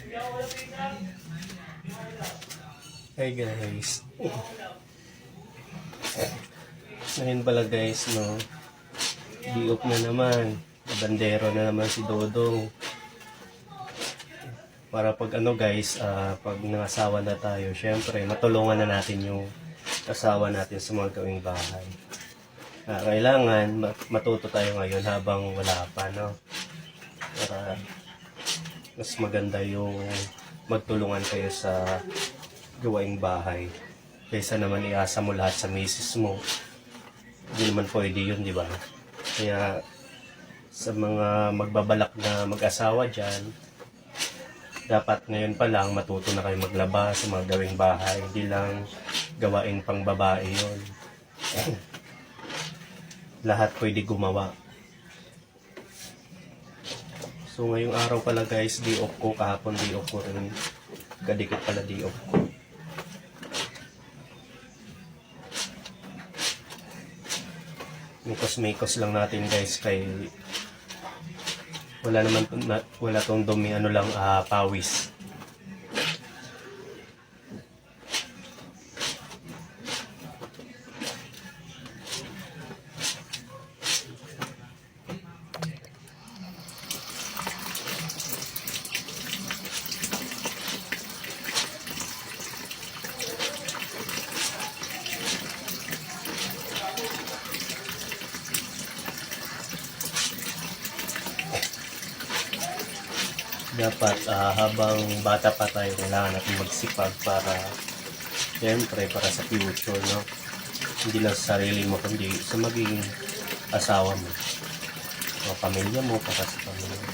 Hi guys. Ngayon pala guys, no, di-off na naman. Bandero na naman si Dodong. Para pag ano guys, pag nangasawa na tayo, syempre matulungan na natin yung asawa natin sa mga gawing bahay. Kailangan matuto tayo ngayon habang wala pa, no? Para mas maganda yung magtulungan kayo sa gawaing bahay. Kaysa naman iasa mo lahat sa misis mo. Hindi naman pwede yun, di ba? Kaya sa mga magbabalak na mag-asawa dyan, dapat ngayon pa lang matuto na kayo maglaba sa mga gawing bahay. Hindi lang gawaing pang babae yun. Lahat pwede gumawa. So ngayong araw pala guys, day off ko. Kahapon day off ko rin. Kadikit pala day off ko. Mikos-mikos lang natin guys kay wala tong dumi, ano lang, pawis. Dapat habang bata pa tayo, kailangan natin magsipag para siyempre para sa future, no? Hindi lang sa sarili mo kundi sa magiging asawa mo o pamilya mo, para sa pamilya mo.